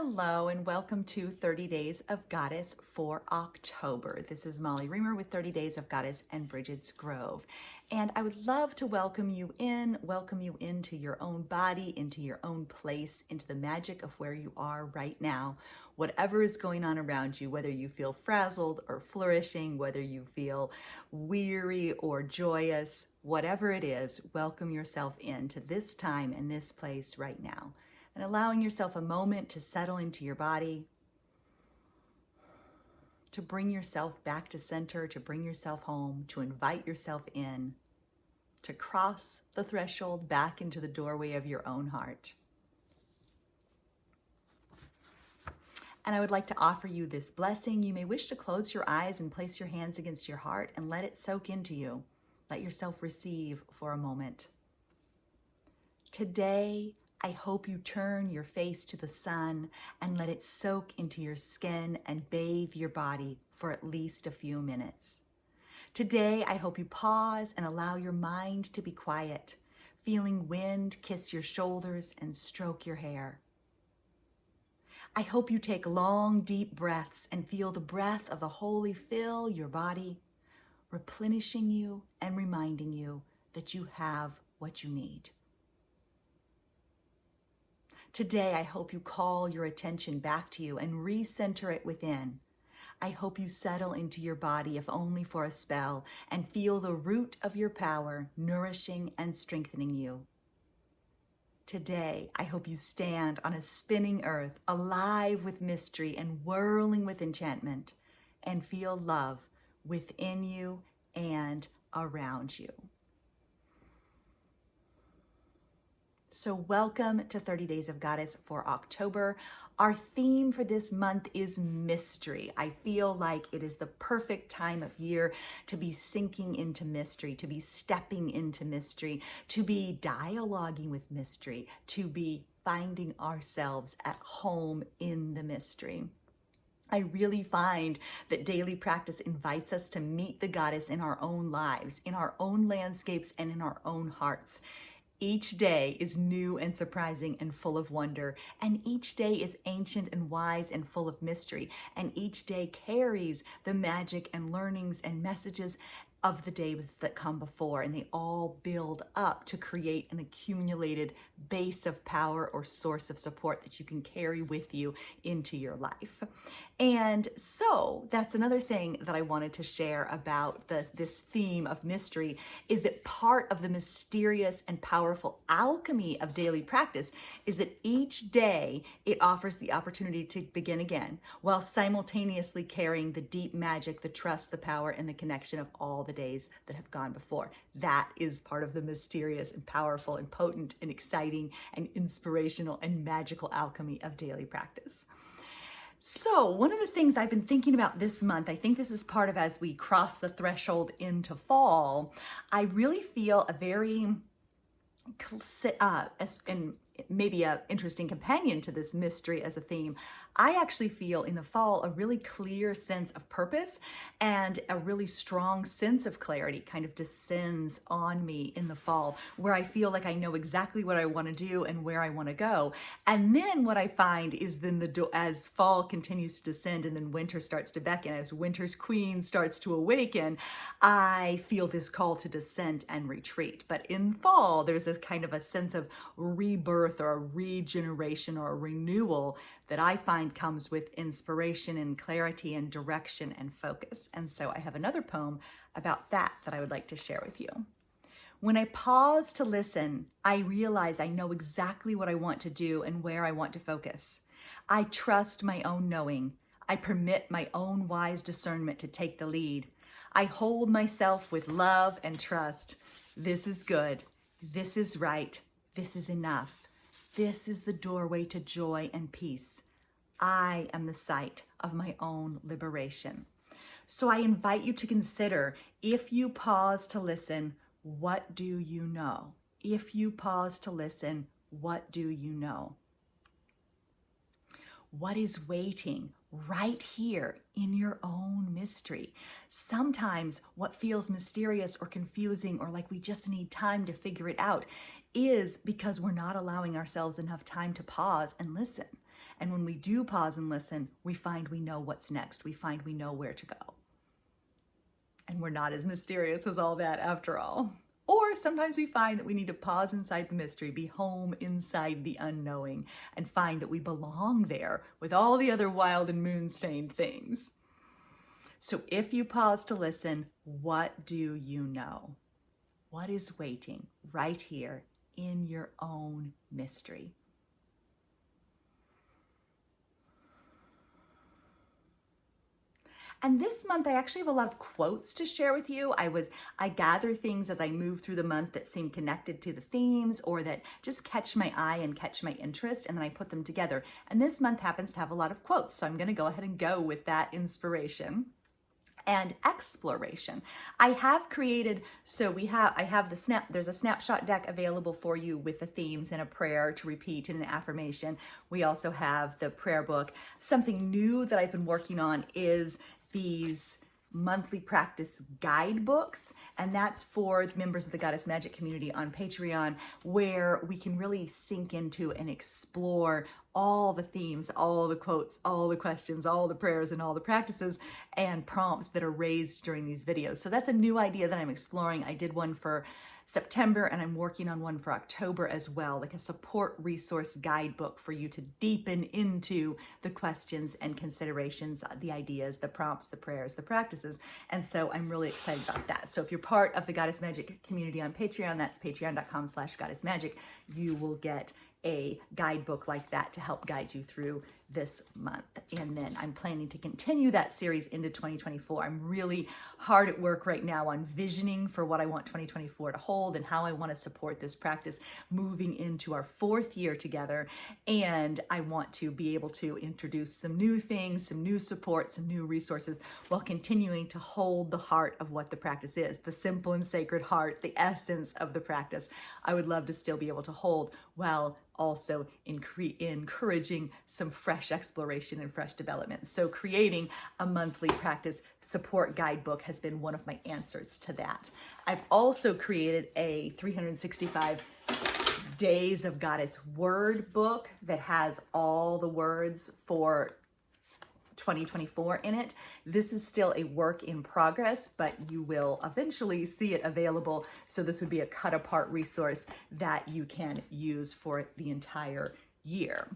Hello and welcome to 30 Days of Goddess for October. This is Molly Reamer with 30 Days of Goddess and Bridget's Grove. And I would love to welcome you into your own body, into your own place, into the magic of where you are right now. Whatever is going on around you, whether you feel frazzled or flourishing, whether you feel weary or joyous, whatever it is, welcome yourself into this time and this place right now. And allowing yourself a moment to settle into your body, to bring yourself back to center, to bring yourself home, to invite yourself in, to cross the threshold back into the doorway of your own heart. And I would like to offer you this blessing. You may wish to close your eyes and place your hands against your heart and let it soak into you. Let yourself receive for a moment. Today, I hope you turn your face to the sun and let it soak into your skin and bathe your body for at least a few minutes. Today, I hope you pause and allow your mind to be quiet, feeling wind kiss your shoulders and stroke your hair. I hope you take long, deep breaths and feel the breath of the holy fill your body, replenishing you and reminding you that you have what you need. Today, I hope you call your attention back to you and recenter it within. I hope you settle into your body, if only for a spell, and feel the root of your power nourishing and strengthening you. Today, I hope you stand on a spinning earth, alive with mystery and whirling with enchantment, and feel love within you and around you. So welcome to 30 Days of Goddess for October. Our theme for this month is mystery. I feel like it is the perfect time of year to be sinking into mystery, to be stepping into mystery, to be dialoguing with mystery, to be finding ourselves at home in the mystery. I really find that daily practice invites us to meet the goddess in our own lives, in our own landscapes, and in our own hearts. Each day is new and surprising and full of wonder, and each day is ancient and wise and full of mystery, and each day carries the magic and learnings and messages of the days that come before, and they all build up to create an accumulated base of power or source of support that you can carry with you into your life. And so that's another thing that I wanted to share about this theme of mystery, is that part of the mysterious and powerful alchemy of daily practice is that each day it offers the opportunity to begin again, while simultaneously carrying the deep magic, the trust, the power, and the connection of all the days that have gone before. That is part of the mysterious and powerful and potent and exciting and inspirational and magical alchemy of daily practice. So one of the things I've been thinking about this month, I think this is part of as we cross the threshold into fall, I really feel a very, and maybe an interesting companion to this mystery as a theme, I actually feel in the fall a really clear sense of purpose and a really strong sense of clarity kind of descends on me in the fall, where I feel like I know exactly what I want to do and where I want to go. And then what I find is then as fall continues to descend and then winter starts to beckon, as winter's queen starts to awaken, I feel this call to descent and retreat. But in fall, there's a kind of a sense of rebirth or a regeneration or a renewal that I find comes with inspiration and clarity and direction and focus. And so I have another poem about that I would like to share with you. When I pause to listen, I realize I know exactly what I want to do and where I want to focus. I trust my own knowing. I permit my own wise discernment to take the lead. I hold myself with love and trust. This is good. This is right. This is enough. This is the doorway to joy and peace. I am the site of my own liberation. So I invite you to consider, if you pause to listen, what do you know? If you pause to listen, what do you know? What is waiting right here in your own mystery? Sometimes what feels mysterious or confusing or like we just need time to figure it out is because we're not allowing ourselves enough time to pause and listen. And when we do pause and listen, we find we know what's next. We find we know where to go. And we're not as mysterious as all that after all. Or sometimes we find that we need to pause inside the mystery, be home inside the unknowing, and find that we belong there with all the other wild and moon-stained things. So if you pause to listen, what do you know? What is waiting right here in your own mystery? And this month, I actually have a lot of quotes to share with you. I gather things as I move through the month that seem connected to the themes or that just catch my eye and catch my interest, and then I put them together. And this month happens to have a lot of quotes, so I'm going to go ahead and go with that inspiration and exploration. I have created, there's a snapshot deck available for you with the themes and a prayer to repeat and an affirmation. We also have the prayer book. Something new that I've been working on is these monthly practice guidebooks, and that's for members of the Goddess Magic community on Patreon, where we can really sink into and explore all the themes, all the quotes, all the questions, all the prayers, and all the practices and prompts that are raised during these videos. So that's a new idea that I'm exploring. I did one for September, and I'm working on one for October as well, like a support resource guidebook for you to deepen into the questions and considerations, the ideas, the prompts, the prayers, the practices. And so I'm really excited about that. So if you're part of the Goddess Magic community on Patreon, that's patreon.com/goddessmagic, you will get a guidebook like that to help guide you through this month. And then I'm planning to continue that series into 2024. I'm really hard at work right now on visioning for what I want 2024 to hold and how I want to support this practice moving into our 4th year together. And I want to be able to introduce some new things, some new support, some new resources, while continuing to hold the heart of what the practice is, the simple and sacred heart, the essence of the practice. I would love to still be able to hold while also encouraging some fresh exploration and fresh development. So creating a monthly practice support guidebook has been one of my answers to that. I've also created a 365 Days of Goddess word book that has all the words for 2024 in it. This is still a work in progress, but you will eventually see it available. So this would be a cut apart resource that you can use for the entire year.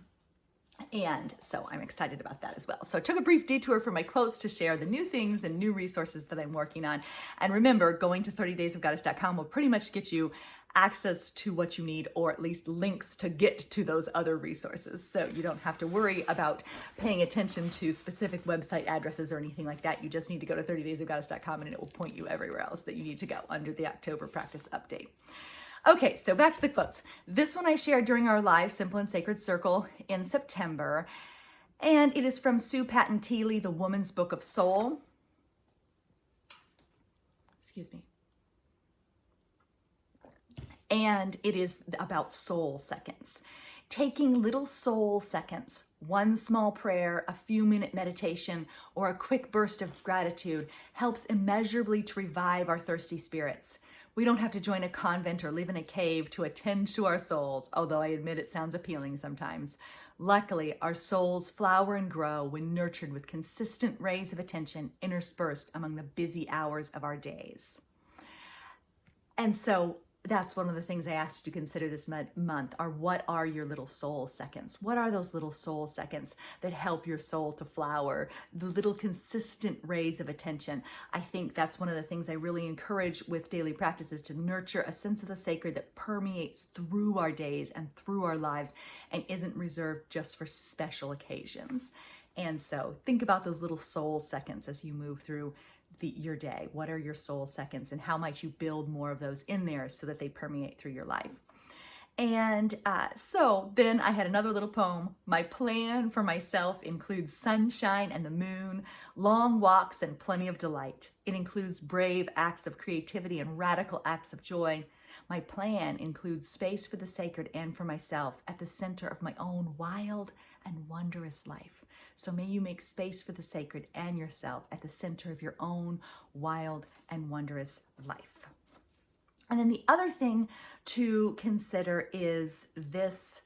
And so I'm excited about that as well. So I took a brief detour for my quotes to share the new things and new resources that I'm working on. And remember, going to 30daysofgoddess.com will pretty much get you access to what you need, or at least links to get to those other resources. So you don't have to worry about paying attention to specific website addresses or anything like that. You just need to go to 30daysofgoddess.com and it will point you everywhere else that you need to go under the October practice update. Okay, so back to the quotes. This one I shared during our live Simple and Sacred Circle in September, and it is from Sue Patton Teeley, The Woman's Book of Soul. Excuse me. And it is about soul seconds. Taking little soul seconds, one small prayer, a few-minute meditation, or a quick burst of gratitude helps immeasurably to revive our thirsty spirits. We don't have to join a convent or live in a cave to attend to our souls, although I admit it sounds appealing sometimes. Luckily, our souls flower and grow when nurtured with consistent rays of attention interspersed among the busy hours of our days. And so that's one of the things I asked you to consider this month are, what are your little soul seconds? What are those little soul seconds that help your soul to flower? The little consistent rays of attention. I think that's one of the things I really encourage with daily practices, to nurture a sense of the sacred that permeates through our days and through our lives and isn't reserved just for special occasions. And so think about those little soul seconds as you move through your day. What are your soul seconds, and how might you build more of those in there so that they permeate through your life? And so then I had another little poem. My plan for myself includes sunshine and the moon, long walks and plenty of delight. It includes brave acts of creativity and radical acts of joy. My plan includes space for the sacred and for myself at the center of my own wild and wondrous life. So may you make space for the sacred and yourself at the center of your own wild and wondrous life. And then the other thing to consider is this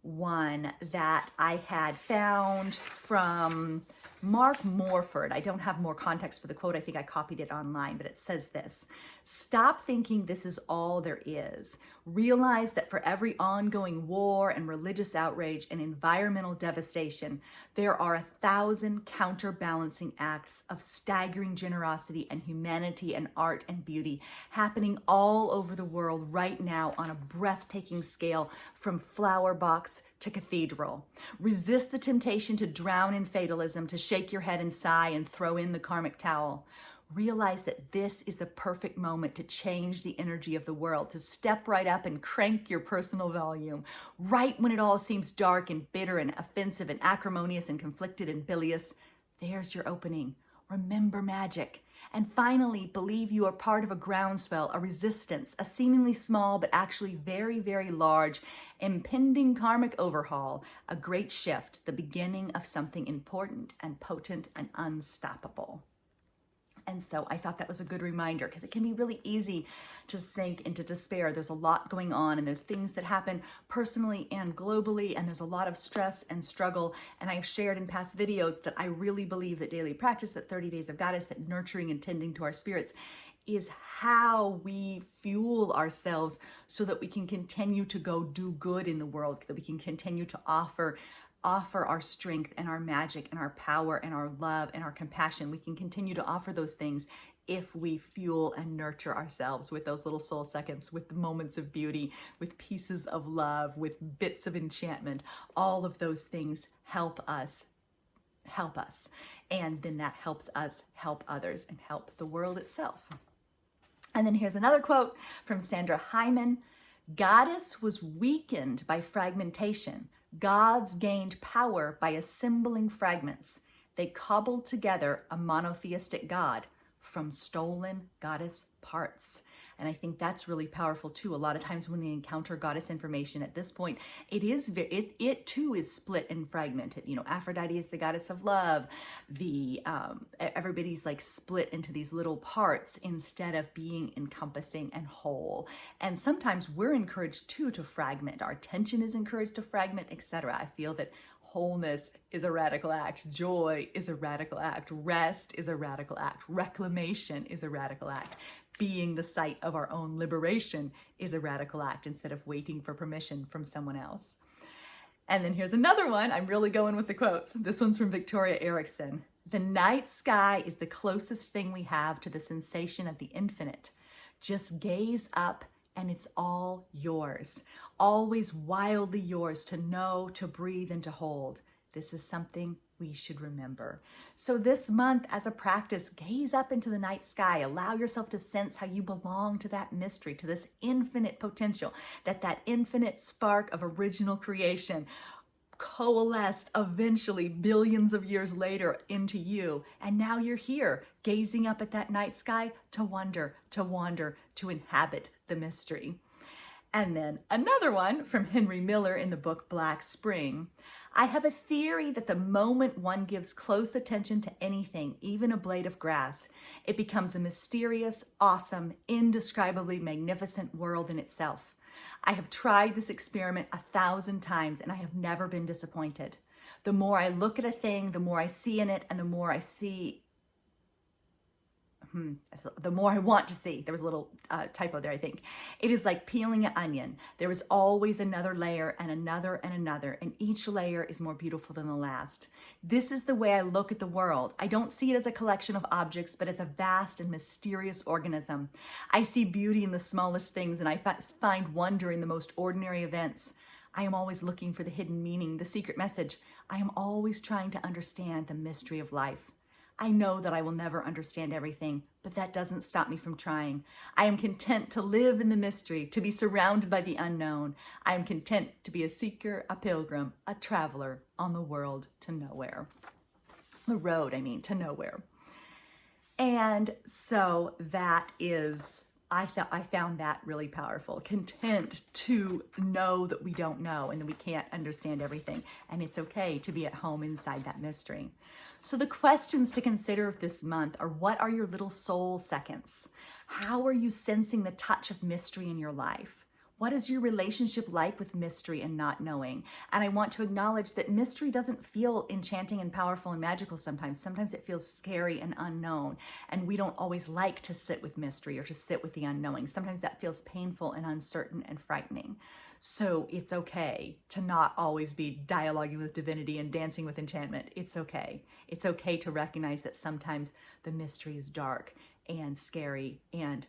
one that I had found from Mark Morford. I don't have more context for the quote. I think I copied it online, but it says this: stop thinking this is all there is. Realize that for every ongoing war and religious outrage and environmental devastation, there are 1,000 counterbalancing acts of staggering generosity and humanity and art and beauty happening all over the world right now on a breathtaking scale, from flower box to cathedral. Resist the temptation to drown in fatalism, to shake your head and sigh and throw in the karmic towel. Realize that this is the perfect moment to change the energy of the world, to step right up and crank your personal volume. Right when it all seems dark and bitter and offensive and acrimonious and conflicted and bilious, there's your opening. Remember magic. And finally, believe you are part of a groundswell, a resistance, a seemingly small but actually very, very large, impending karmic overhaul, a great shift, the beginning of something important and potent and unstoppable. And so I thought that was a good reminder, because it can be really easy to sink into despair. There's a lot going on, and there's things that happen personally and globally, and there's a lot of stress and struggle. And I've shared in past videos that I really believe that daily practice, that 30 Days of Goddess, that nurturing and tending to our spirits is how we fuel ourselves so that we can continue to go do good in the world, that we can continue to offer our strength and our magic and our power and our love and our compassion. We can continue to offer those things if we fuel and nurture ourselves with those little soul seconds, with the moments of beauty, with pieces of love, with bits of enchantment. All of those things help us. And then that helps us help others and help the world itself. And then here's another quote from Sandra Hyman: Goddess was weakened by fragmentation. Gods gained power by assembling fragments. They cobbled together a monotheistic God from stolen goddess parts. And I think that's really powerful too. A lot of times when we encounter goddess information at this point, it too is split and fragmented. You know, Aphrodite is the goddess of love. Everybody's like split into these little parts instead of being encompassing and whole. And sometimes we're encouraged too to fragment. Our attention is encouraged to fragment, etc. I feel that wholeness is a radical act. Joy is a radical act. Rest is a radical act. Reclamation is a radical act. Being the site of our own liberation is a radical act, instead of waiting for permission from someone else. And then here's another one. I'm really going with the quotes. This one's from Victoria Erickson. The night sky is the closest thing we have to the sensation of the infinite. Just gaze up and it's all yours. Always wildly yours, to know, to breathe, and to hold. This is something we should remember. So this month, as a practice, gaze up into the night sky. Allow yourself to sense how you belong to that mystery, to this infinite potential, that infinite spark of original creation coalesced eventually billions of years later into you. And now you're here, gazing up at that night sky to wonder, to wander, to inhabit the mystery. And then another one from Henry Miller in the book Black Spring. I have a theory that the moment one gives close attention to anything, even a blade of grass, it becomes a mysterious, awesome, indescribably magnificent world in itself. I have tried this experiment 1,000 times and I have never been disappointed. The more I look at a thing, the more I see in it, and the more I want to see. There was a little typo there, I think. It is like peeling an onion. There is always another layer and another and another, and each layer is more beautiful than the last. This is the way I look at the world. I don't see it as a collection of objects, but as a vast and mysterious organism. I see beauty in the smallest things, and I find wonder in the most ordinary events. I am always looking for the hidden meaning, the secret message. I am always trying to understand the mystery of life. I know that I will never understand everything, but that doesn't stop me from trying. I am content to live in the mystery, to be surrounded by the unknown. I am content to be a seeker, a pilgrim, a traveler on the road to nowhere. To nowhere. And so that is, I found that really powerful. Content to know that we don't know and that we can't understand everything. And it's okay to be at home inside that mystery. So the questions to consider this month are: what are your little soul seconds? How are you sensing the touch of mystery in your life? What is your relationship like with mystery and not knowing? And I want to acknowledge that mystery doesn't feel enchanting and powerful and magical sometimes. Sometimes it feels scary and unknown. And we don't always like to sit with mystery or to sit with the unknowing. Sometimes that feels painful and uncertain and frightening. So it's okay to not always be dialoguing with divinity and dancing with enchantment. It's okay. It's okay to recognize that sometimes the mystery is dark and scary and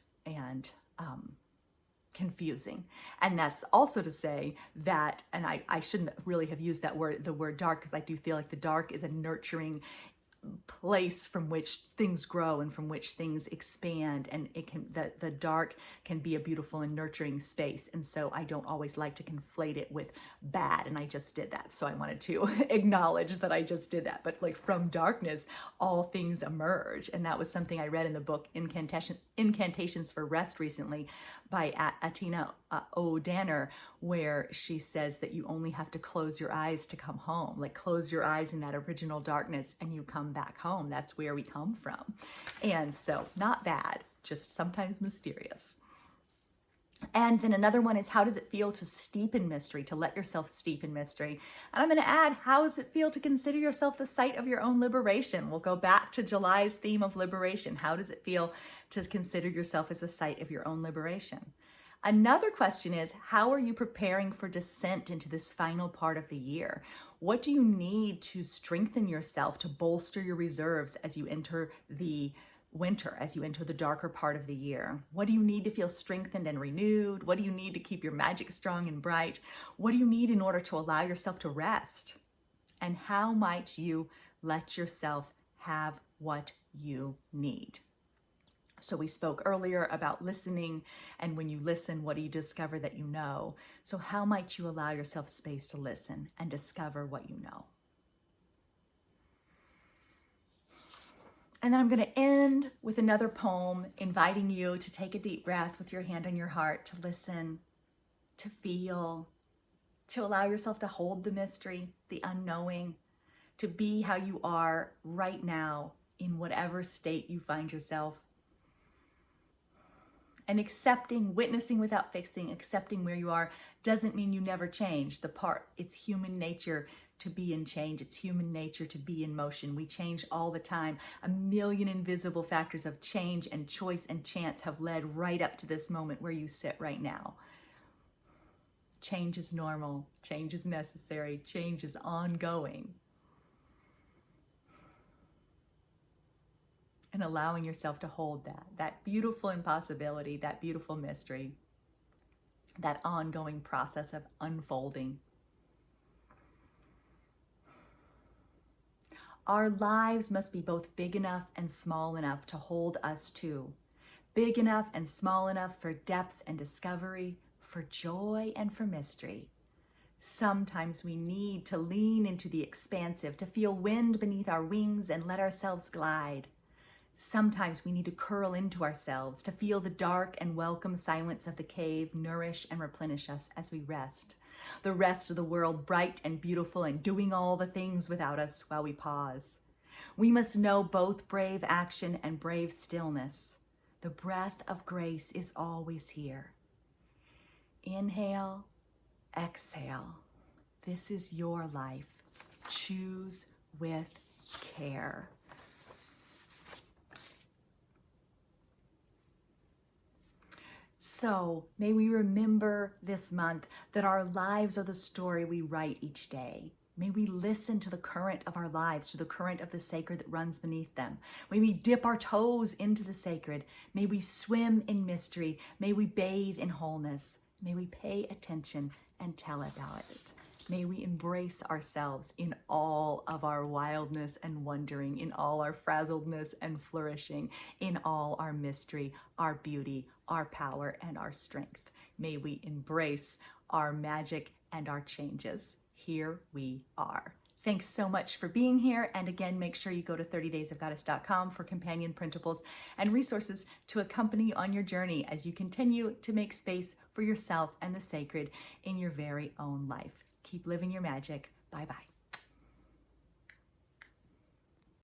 confusing. And that's also to say that, and I shouldn't really have used that word, the word dark, because I do feel like the dark is a nurturing place from which things grow and from which things expand, and it can, the dark can be a beautiful and nurturing space. And so I don't always like to conflate it with bad, and I just did that, so I wanted to acknowledge that I just did that. But like, from darkness all things emerge, and that was something I read in the book Incantations for Rest recently by Atina O. Danner, where she says that you only have to close your eyes to come home. Like, close your eyes in that original darkness and you come back home. That's where we come from. And so, not bad, just sometimes mysterious. And then another one is, how does it feel to steep in mystery, to let yourself steep in mystery? And I'm going to add, how does it feel to consider yourself the site of your own liberation? We'll go back to July's theme of liberation. How does it feel to consider yourself as a site of your own liberation? Another question is, how are you preparing for descent into this final part of the year? What do you need to strengthen yourself, to bolster your reserves as you enter the winter, as you enter the darker part of the year? What do you need to feel strengthened and renewed? What do you need to keep your magic strong and bright? What do you need in order to allow yourself to rest? And how might you let yourself have what you need? So we spoke earlier about listening, and when you listen, what do you discover that you know? So how might you allow yourself space to listen and discover what you know? And then I'm going to end with another poem, inviting you to take a deep breath with your hand on your heart, to listen, to feel, to allow yourself to hold the mystery, the unknowing, to be how you are right now in whatever state you find yourself. And accepting, witnessing without fixing, accepting where you are doesn't mean you never change. It's human nature to be in change. It's human nature to be in motion. We change all the time. A million invisible factors of change and choice and chance have led right up to this moment where you sit right now. Change is normal. Change is necessary. Change is ongoing. And allowing yourself to hold that beautiful impossibility, that beautiful mystery, that ongoing process of unfolding. Our lives must be both big enough and small enough to hold us too. Big enough and small enough for depth and discovery, for joy and for mystery. Sometimes we need to lean into the expansive, to feel wind beneath our wings and let ourselves glide. Sometimes we need to curl into ourselves, to feel the dark and welcome silence of the cave nourish and replenish us as we rest. The rest of the world bright and beautiful and doing all the things without us while we pause. We must know both brave action and brave stillness. The breath of grace is always here. Inhale, exhale. This is your life. Choose with care. So may we remember this month that our lives are the story we write each day. May we listen to the current of our lives, to the current of the sacred that runs beneath them. May we dip our toes into the sacred. May we swim in mystery. May we bathe in wholeness. May we pay attention and tell about it. May we embrace ourselves in all of our wildness and wondering, in all our frazzledness and flourishing, in all our mystery, our beauty, our power, and our strength. May we embrace our magic and our changes. Here we are. Thanks so much for being here. And again, make sure you go to 30daysofgoddess.com for companion printables and resources to accompany you on your journey as you continue to make space for yourself and the sacred in your very own life. Keep living your magic. Bye-bye.